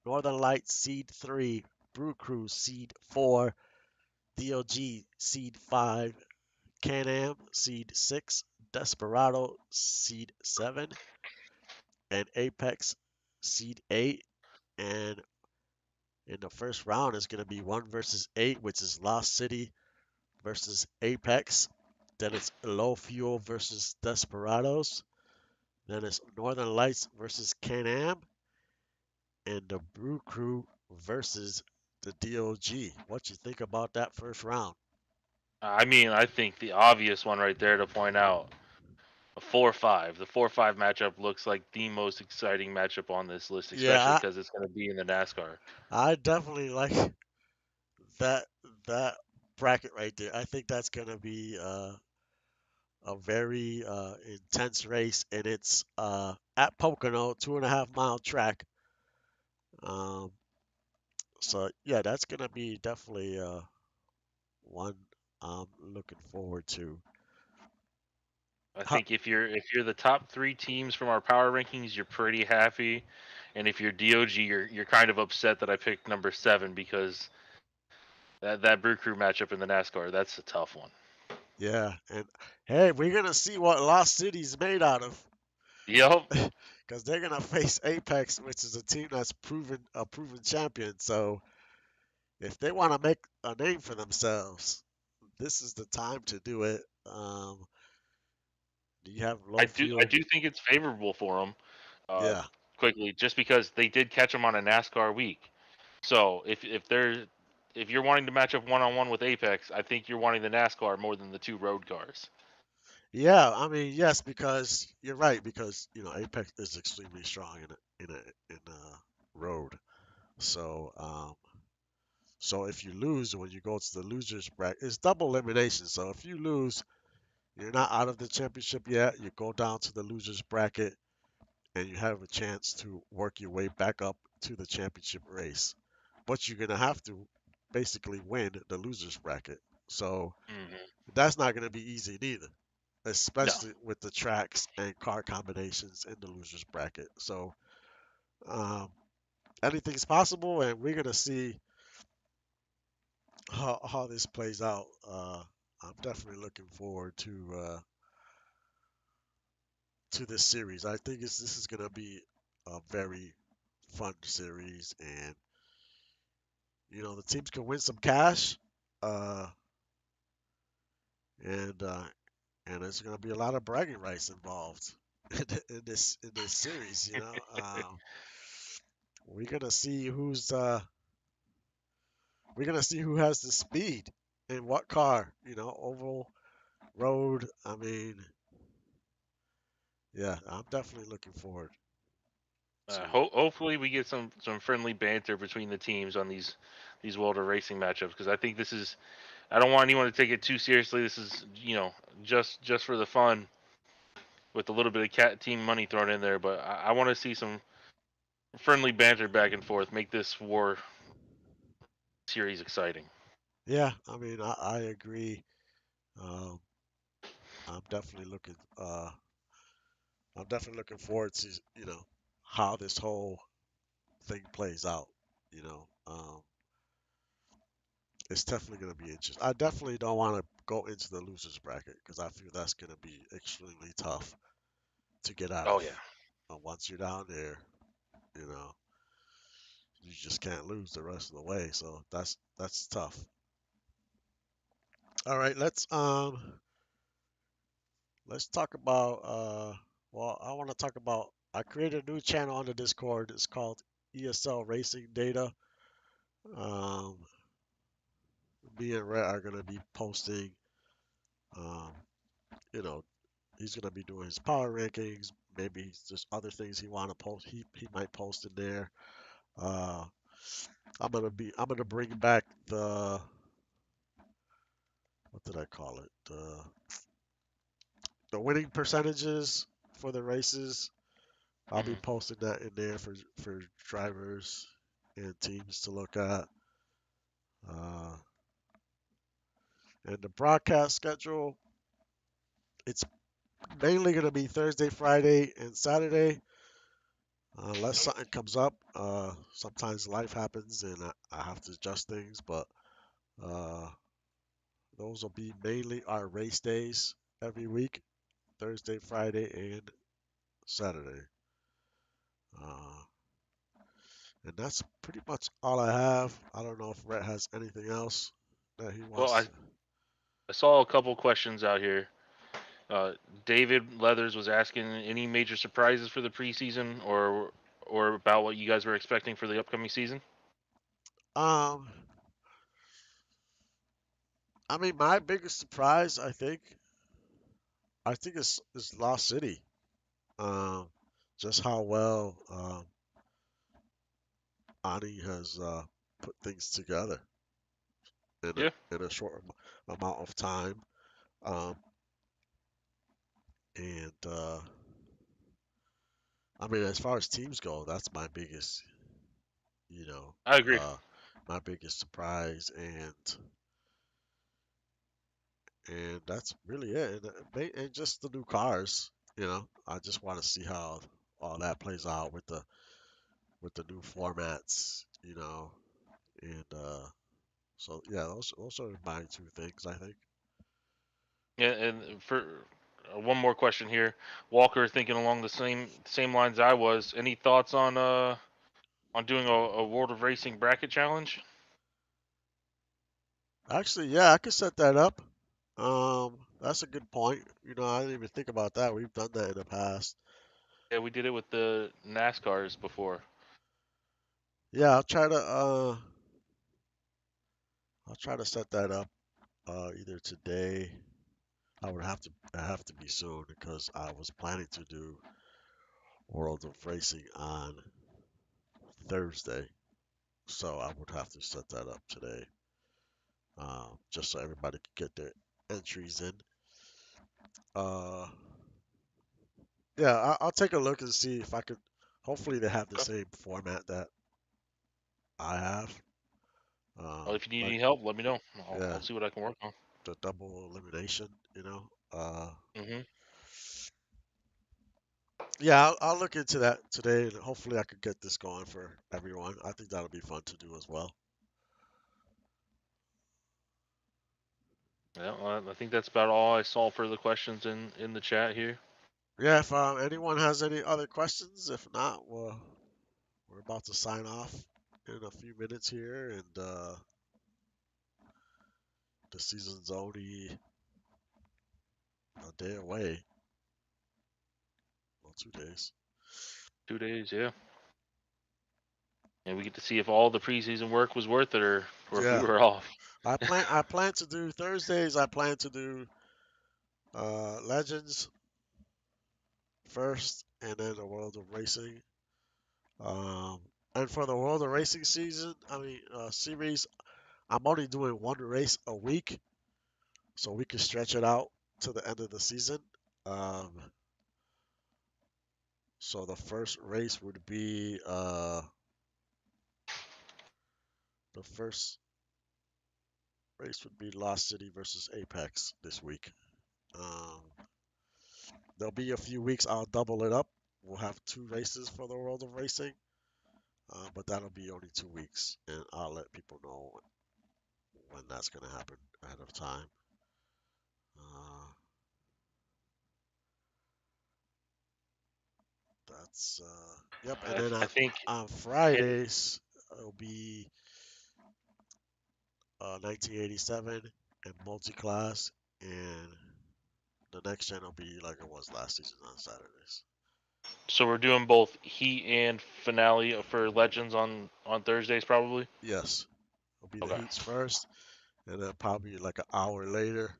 Northern Lights seed three, Brew Crew seed four, DOG seed five, Can-Am seed six, Desperado seed seven, and Apex seed eight. And in the first round is going to be one versus eight, which is Lost City versus Apex. Then it's Low Fuel versus Desperados. Then it's Northern Lights versus Can-Am, and the Brew Crew versus the DOG. What you think about that first round? I mean, I think the obvious one right there to point out, a 4-5. The 4-5 matchup looks like the most exciting matchup on this list, especially Yeah, because it's going to be in the NASCAR. I definitely like that that bracket right there. I think that's gonna be a very intense race, and it's at Pocono, 2.5 mile track. Um, so yeah, that's gonna be definitely one I'm looking forward to. I How, think if you're the top three teams from our power rankings, you're pretty happy, and if you're DOG, you're kind of upset that I picked number 7 because that Brew Crew matchup in the NASCAR, that's a tough one. yeah, and hey, we're gonna see what Lost City's made out of, Yep, because they're gonna face Apex, which is a team that's proven a proven champion. So if they want to make a name for themselves, this is the time to do it. You have I low do I fuel. do think it's favorable for them. Uh, Yeah, quickly, just because they did catch them on a NASCAR week. So if you're wanting to match up one on one with Apex, I think you're wanting the NASCAR more than the two road cars. yeah. I mean, yes, because you're right. Because Apex is extremely strong in a road. So so if you lose when you go to the losers bracket, it's double elimination. So if you lose, you're not out of the championship yet. You go down to the losers bracket, and you have a chance to work your way back up to the championship race. But you're gonna have to basically win the losers bracket. So Hmm. that's not gonna be easy neither, No, especially with the tracks and car combinations in the losers bracket. So um, anything's possible, and we're gonna see how this plays out. I'm definitely looking forward to this series. I think this is gonna be a very fun series, and the teams can win some cash, uh, and uh, and there's gonna be a lot of bragging rights involved in this series. We're gonna see who has the speed in what car. Oval, road. I mean, yeah, I'm definitely looking forward to. hopefully we get some friendly banter between the teams on these World of Racing matchups because I think this is. I don't want anyone to take it too seriously. This is just for the fun with a little bit of cat team money thrown in there, but I want to see some friendly banter back and forth. Make this war series exciting. Yeah, I mean, I agree. Um, I'm definitely looking. I'm definitely looking forward to how this whole thing plays out. You know, um, it's definitely going to be interesting. I definitely don't want to go into the losers bracket because I feel that's going to be extremely tough to get out Oh of. yeah. Once you're down there, you know, you just can't lose the rest of the way. So that's tough. All right, let's talk about well, I want to talk about I created a new channel on the Discord. It's called ESL Racing Data. Um, Me and Rhett are gonna be posting Um, you know, he's gonna be doing his power rankings. Maybe just other things he want to post. He might post in there. Uh, I'm gonna bring back the what did I call it? The winning percentages for the races. I'll be Hmm. posting that in there for drivers and teams to look at. Uh, and the broadcast schedule, it's mainly going to be Thursday, Friday, and Saturday, unless something comes up. Sometimes life happens and I have to adjust things, but uh, those will be mainly our race days every week, Thursday, Friday, and Saturday. Uh, and that's pretty much all I have. I don't know if Rhett has anything else that he Well, wants. I saw a couple questions out here. Uh, David Leathers was asking any major surprises for the preseason, or about what you guys were expecting for the upcoming season. Um, I mean, my biggest surprise, I think is Lost City. Um, just how well Ani has put things together Yeah, in a short amount of time. Um, and I mean, as far as teams go, that's my biggest, you know, I agree. uh, my biggest surprise, and that's really it. And just the new cars, you know, I just want to see how all that plays out with the new formats, you know, and so yeah, those are my two things I think. Yeah, and for one more question here, Walker thinking along the same lines I was. Any thoughts on doing a World of Racing bracket challenge? Actually, yeah, I could set that up. That's a good point. You know, I didn't even think about that. We've done that in the past. Yeah, we did it with the NASCARs before. Yeah, I'll try to set that up either today. I have to be soon because I was planning to do World of Racing on Thursday, so I would have to set that up today, just so everybody can get their entries in. Uh, yeah, I'll take a look and see if I could. Hopefully, they have the Okay. same format that I have. Well, if you need Like any help, let me know. yeah, I'll see what I can work on. the double elimination. You know. Hmm. Yeah, I'll look into that today, and hopefully, I could get this going for everyone. I think that'll be fun to do as well. Yeah, well, I think that's about all I saw for the questions in the chat here. Yeah, if anyone has any other questions, if not, we're about to sign off in a few minutes here, and the season's only a day away. Well, 2 days. 2 days, yeah. And we get to see if all the preseason work was worth it, or if we Yeah, were off. I plan to do Thursdays. I plan to do Legends first, and then the World of Racing. Um, and for the World of Racing season, I mean series, I'm only doing one race a week, so we can stretch it out to the end of the season. Um, so the first race would be Lost City versus Apex this week. Um, there'll be a few weeks I'll double it up. We'll have two races for the World of Racing, but that'll be only 2 weeks, and I'll let people know when that's gonna happen ahead of time. Uh, yep. And then I think on and Fridays it'll be 1987 and multi-class, and the next gen will be like it was last season on Saturdays. so we're doing both Heat and finale for Legends on Thursdays, probably. Yes, it'll be the Okay. heats first, and then probably like an hour later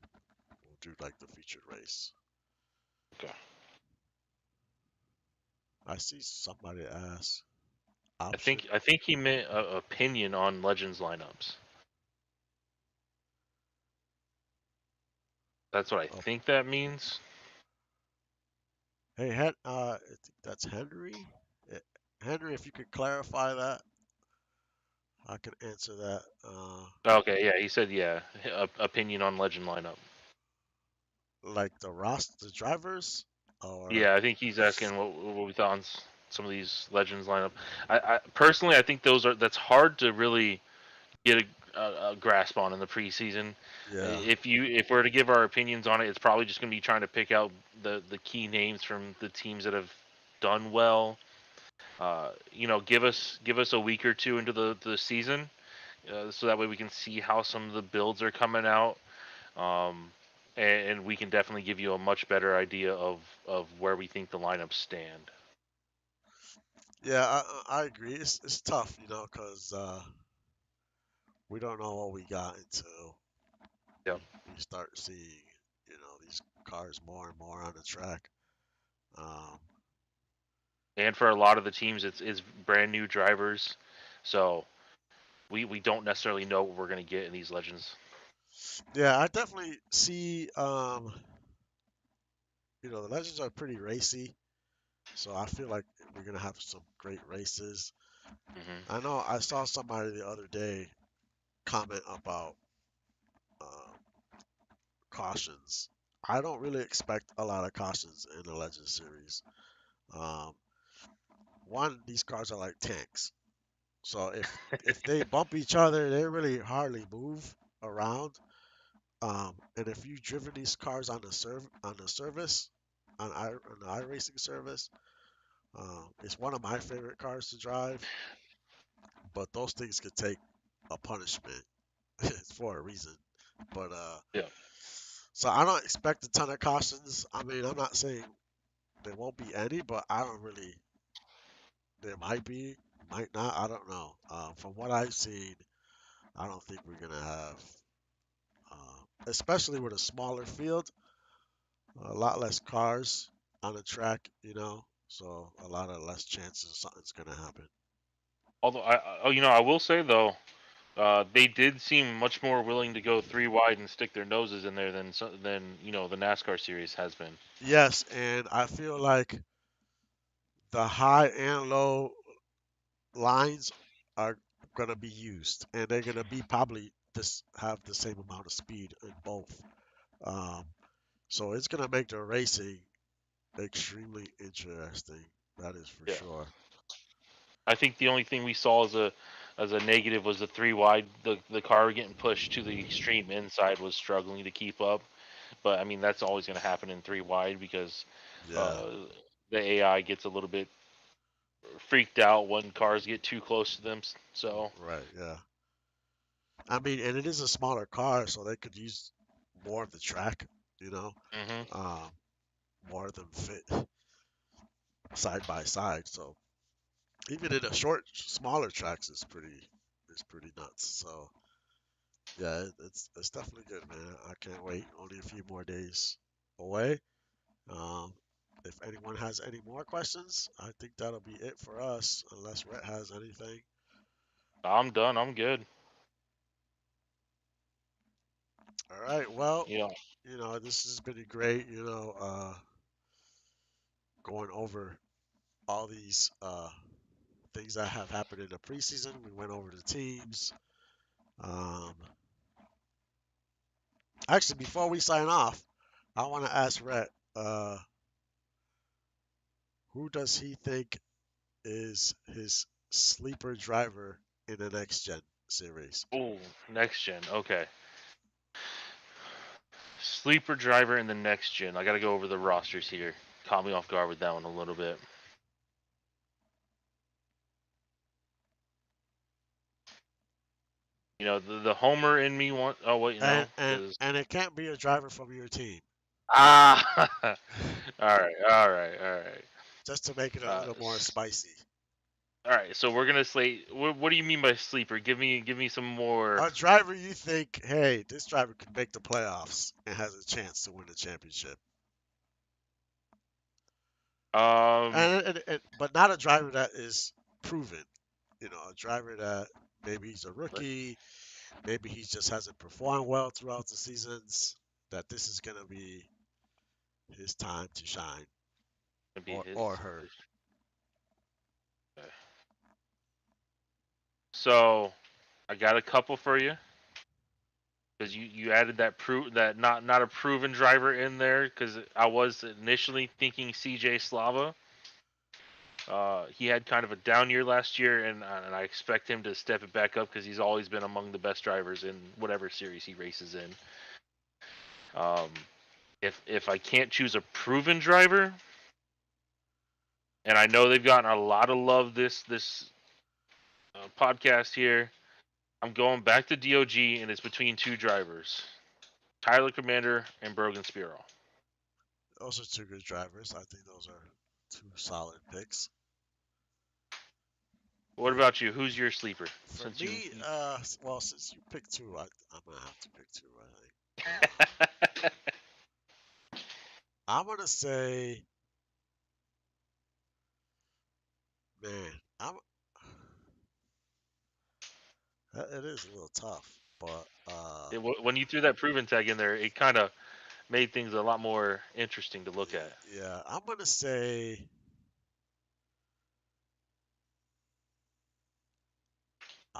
do like the featured race. Okay. I see somebody ask I option. think I think he meant opinion on Legends lineups. That's what I Oh, think that means. hey, I think that's Henry. Eh, Henry, if you could clarify that, I can answer that. Okay, yeah, he said yeah, opinion on Legend lineup. Like the drivers, or Yeah, I think he's asking what we thought on some of these Legends lineup. I personally I think that's hard to really get a grasp on in the preseason. yeah, If we're to give our opinions on it, it's probably just going to be trying to pick out the key names from the teams that have done well. Give us a week or two into the season, so that way we can see how some of the builds are coming out, um, and we can definitely give you a much better idea of where we think the lineups stand. yeah. I agree. It's tough, because we don't know what we got until Yep. we start seeing, these cars more and more on the track. Um, And for a lot of the teams, it's brand new drivers, so we don't necessarily know what we're going to get in these legends. yeah, I definitely see. The legends are pretty racy, so I feel like we're gonna have some great races. Hmm. I know I saw somebody the other day comment about uh, cautions. I don't really expect a lot of cautions in the Legend series. Um, One, these cars are like tanks, so if they bump each other, they really hardly move around. And if you've driven these cars on the service, on the iRacing service, it's one of my favorite cars to drive. But those things could take a punishment. It's for a reason. But Yeah. so I don't expect a ton of cautions. I mean, I'm not saying there won't be any, but I don't really. There might be, might not. I don't know. From what I've seen, I don't think we're gonna have, especially with a smaller field, a lot less cars on the track. So a lot of less chances something's gonna happen. Although I will say though, they did seem much more willing to go three wide and stick their noses in there than the NASCAR series has been. Yes, and I feel like the high and low lines are gonna be used, and they're gonna be probably this have the same amount of speed in both. Um, so it's gonna make the racing extremely interesting. That is for Yeah. sure. I think the only thing we saw as a negative was the three wide. The car getting pushed to the extreme inside was struggling to keep up. But I mean that's always going to happen in three wide because Yeah. uh, the AI gets a little bit freaked out when cars get too close to them. So Right. Yeah. I mean, and it is a smaller car, so they could use more of the track. You know, hmm um, more of them fit side by side. So even in a smaller tracks, it's pretty nuts. So yeah, it's definitely good, man. I can't wait. Only a few more days away. Um, if anyone has any more questions, I think that'll be it for us, unless Rhett has anything. I'm done. I'm good. All right. Well, Yeah. this has been great. Going over all these things that have happened in the preseason. We went over the teams. Um, Actually, before we sign off, I want to ask Rhett, who does he think is his sleeper driver in the next gen series? Oh, next gen. Okay. Sleeper driver in the next gen. I got to go over the rosters here. Caught me off guard with that one a little bit. The Homer in me want. Oh wait, And no, and because and it can't be a driver from your team, ah. All right, all right, all right. just to make it a Uh, little more s- spicy. All right, so we're gonna slate. What do you mean by sleeper? Give me some more. A driver you think, hey, this driver could make the playoffs and has a chance to win the championship. Um, But not a driver that is proven. You know, a driver that maybe he's a rookie, maybe he just hasn't performed well throughout the seasons. That this is gonna be his time to shine, gonna be or her. his. Okay. So I got a couple for you because you added that not a proven driver in there because I was initially thinking CJ Slava. He had kind of a down year last year, and I expect him to step it back up because he's always been among the best drivers in whatever series he races in. Um, if I can't choose a proven driver, and I know they've gotten a lot of love this podcast here, I'm going back to DOG, and it's between two drivers: Tyler Commander and Brogan Spiro. Those are two good drivers. I think those are two solid picks. What about you? Who's your sleeper? For Since you, me, well, since you picked two, I'm gonna have to pick two. I think. I'm gonna say, man, it is a little tough, but when you threw that proven tag in there, it kind of made things a lot more interesting to look at. yeah, I'm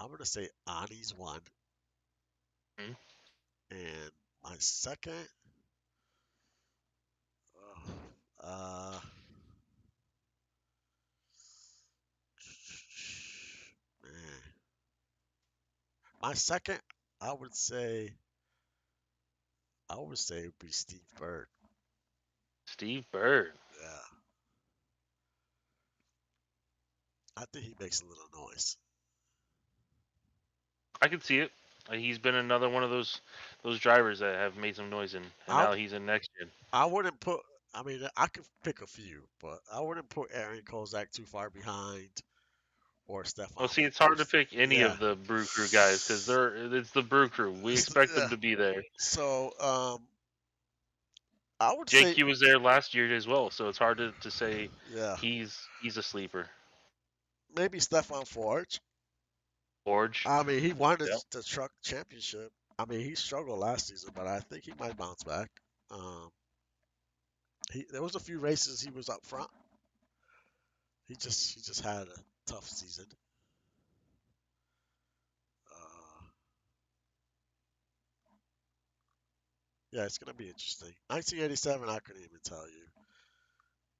gonna say Ani's one, Hmm? and my second, uh, uh, man, my second, I would say, it would be Steve Bird. Steve Bird. Yeah, I think he makes a little noise. I can see it. He's been another one of those drivers that have made some noise, and I now he's in next gen. I wouldn't put. I mean, I could pick a few, but I wouldn't put Aaron Kozak too far behind or Well, Stefan see, it's hard to Forst. pick any Yeah. of the Brew Crew guys because it's the Brew Crew. We expect Yeah. them to be there. So, I would say, JQ was there last year as well, so it's hard to say yeah, he's a sleeper. maybe Stefan Forge. Forge. I mean, he won Yep. the truck championship. I mean, he struggled last season, but I think he might bounce back. Um, there was a few races he was up front. He just had a tough season. Uh, yeah, it's gonna be interesting. 1987, I couldn't even tell you.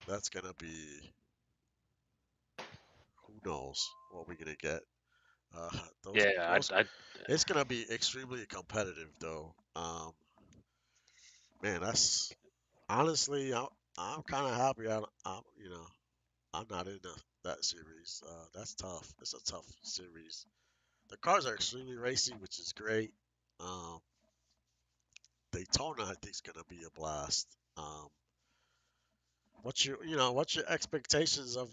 That's gonna be, who knows what we're gonna get. Uh, those Yeah, those It's gonna be extremely competitive though. Man, that's honestly, I'm kind of happy. I'm not in that series. That's tough. It's a tough series. The cars are extremely racy, which is great. Um, Daytona, I think, is gonna be a blast. What's your expectations of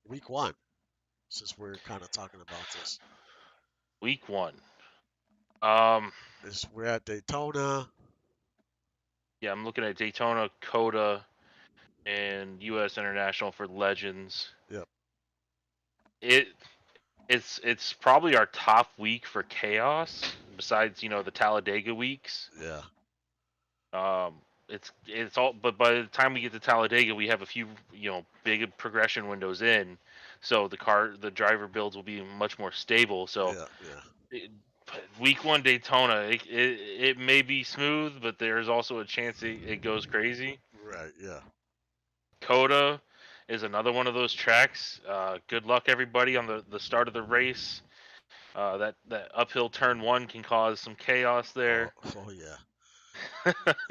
week one? Since we're kind of talking about this, week one. Um, we're at Daytona. yeah, I'm looking at Daytona, Coda, and U.S. International for Legends. Yep. It it's probably our top week for chaos besides the Talladega weeks. Yeah. Um, it's all, but by the time we get to Talladega, we have a few big progression windows in, so the driver builds will be much more stable. So Yeah. Yeah. it, week one Daytona, it may be smooth, but there's also a chance it goes crazy. Right. Yeah. Coda is another one of those tracks. Good luck everybody on the start of the race. That uphill turn one can cause some chaos Oh. there. Oh yeah.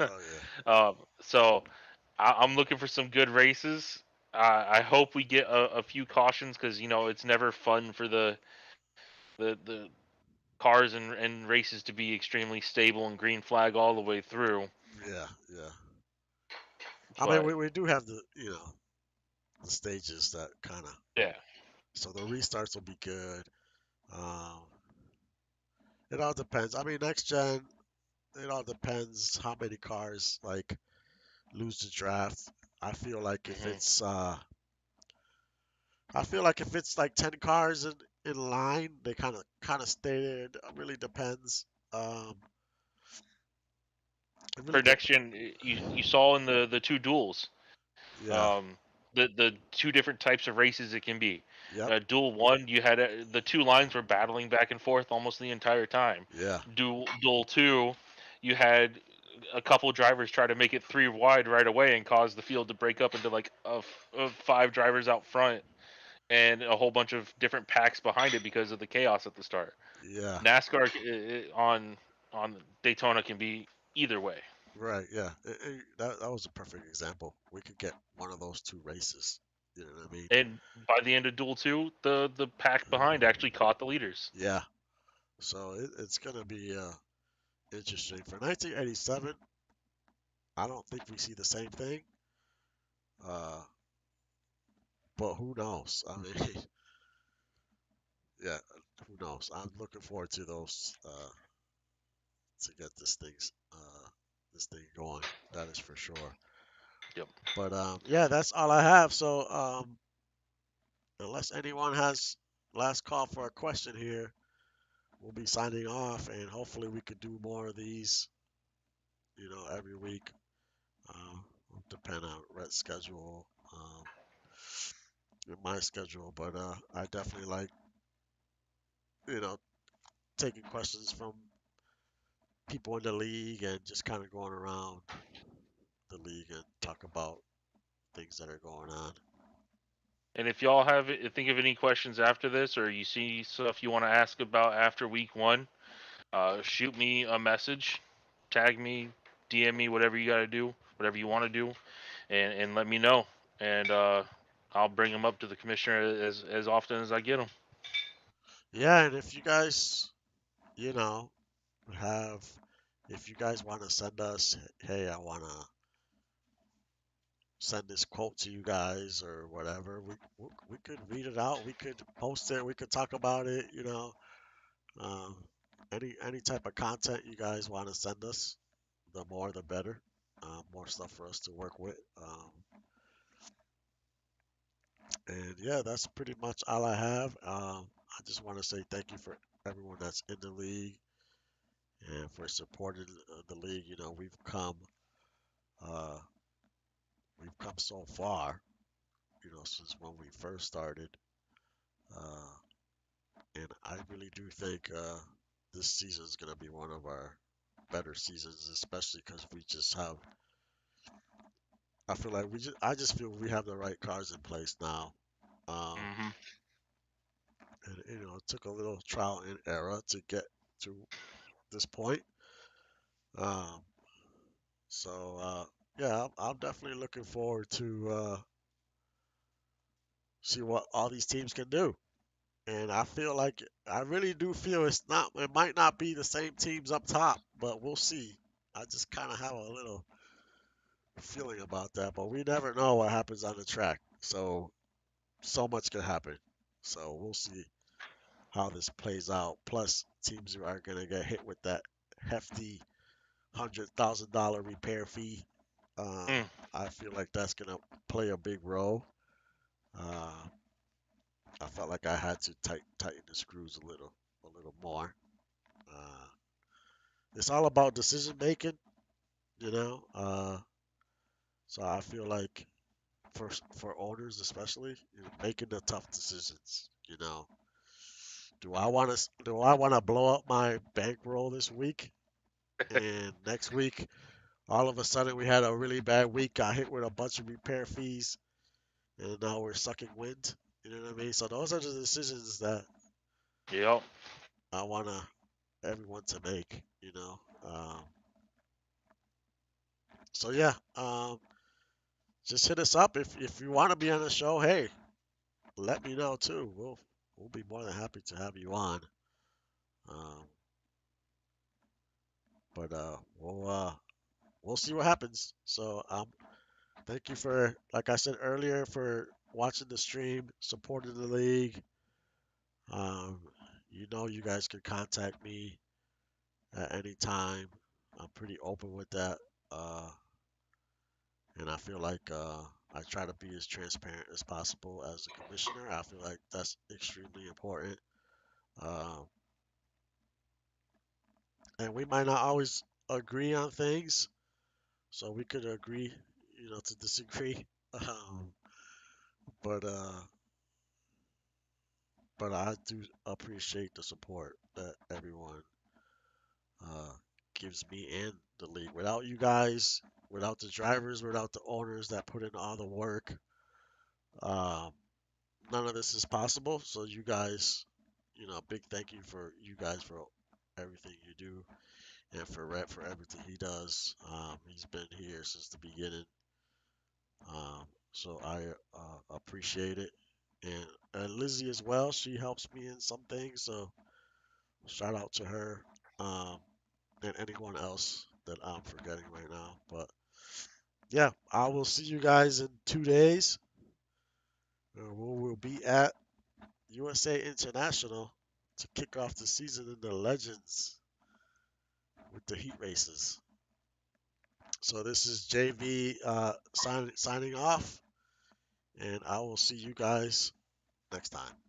Oh yeah. So I'm looking for some good races. I hope we get a few cautions because it's never fun for the cars and races to be extremely stable and green flag all the way through. Yeah. Yeah. I mean, But we do have the stages that kind of yeah, So the restarts will be good. Um, it all depends. I mean, next gen, it all depends how many cars like lose the draft. I feel like if Hmm. it's I feel like if it's like 10 cars in line, they kind of stay there. It really depends. Um, it really For dep next gen, you saw in the two duels, Yeah. um, the two different types of races it can be. Yep. Duel one, you had the two lines were battling back and forth almost the entire time. Yeah. Duel two, you had a couple drivers try to make it three wide right away and cause the field to break up into like of five drivers out front and a whole bunch of different packs behind it because of the chaos at the start. Yeah. NASCAR on Daytona can be either way. Right. Yeah. That was a perfect example. We could get one of those two races. You know what I mean? And by the end of Duel 2, the pack behind actually caught the leaders. Yeah. So it's gonna be interesting for 1987. I don't think we see the same thing. Uh, but who knows? I mean, yeah, who knows? I'm looking forward to those to get this thing going. That is for sure. Yep. But yeah, that's all I have. So unless anyone has last call for a question here, we'll be signing off, and hopefully we could do more of these. Every week. Will depend on Rhett's schedule, and my schedule. But I definitely like you know taking questions from people in the league and just kind of going around the league and talk about things that are going on. And if y'all think of any questions after this, or you see stuff you want to ask about after week one, shoot me a message, tag me, DM me, whatever you got to do, whatever you want to do, and let me know. And I'll bring them up to the commissioner as often as I get them. Yeah, and if you guys, you know, have, if you guys want to send us, hey, I want to send this quote to you guys or whatever, we could read it out, we could post it, we could talk about it, Um, any type of content you guys want to send us, the more the better. More stuff for us to work with. And yeah, that's pretty much all I have. I just want to say thank you for everyone that's in the league and for supporting the league. Uh, we've come so far. Since when we first started. Uh, and I really do think this season is gonna be one of our better seasons, especially because we just have I feel like I just feel we have the right cards in place now. Um, Hmm. and it took a little trial and error to get to this point. Um, so yeah, I'm definitely looking forward to see what all these teams can do. And I really do feel it might not be the same teams up top, but we'll see. I just kind of have a little feeling about that, but we never know what happens on the track. So much can happen. So we'll see how this plays out. Plus, teams are going to get hit with that hefty $100,000 repair fee. Mm. I feel like that's going to play a big role. Uh, I felt like I had to tighten the screws a little more. Uh, it's all about decision making, you know. So I feel like for owners especially, making the tough decisions. Do I want to blow up my bankroll this week? And next week, all of a sudden, we had a really bad week, got hit with a bunch of repair fees, and now we're sucking wind. You know what I mean? So those are the decisions that Yep. I want everyone to make. So yeah, just hit us up if you want to be on the show. Hey, let me know too. We'll be more than happy to have you on. Um, but we'll see what happens. So thank you for, like I said earlier, for watching the stream, supporting the league. Um, you guys can contact me at any time. I'm pretty open with that. Uh, and I feel like I try to be as transparent as possible as a commissioner. I feel like that's extremely important. Um, and we might not always agree on things, so we could agree, to disagree. Um, but uh, but I do appreciate the support that everyone uh, gives me and the league. Without you guys, without the drivers, without the owners that put in all the work, um, none of this is possible. So you guys, big thank you for you guys for everything you do and for Rhett for everything he does. He's been here since the beginning, so I appreciate it. And Lizzie as well, she helps me in some things. So shout out to her. Um, and anyone else that I'm forgetting right now. But yeah, I will see you guys in 2 days. We will be at USA International to kick off the season in the Legends with the heat races. So this is JV signing off, and I will see you guys next time.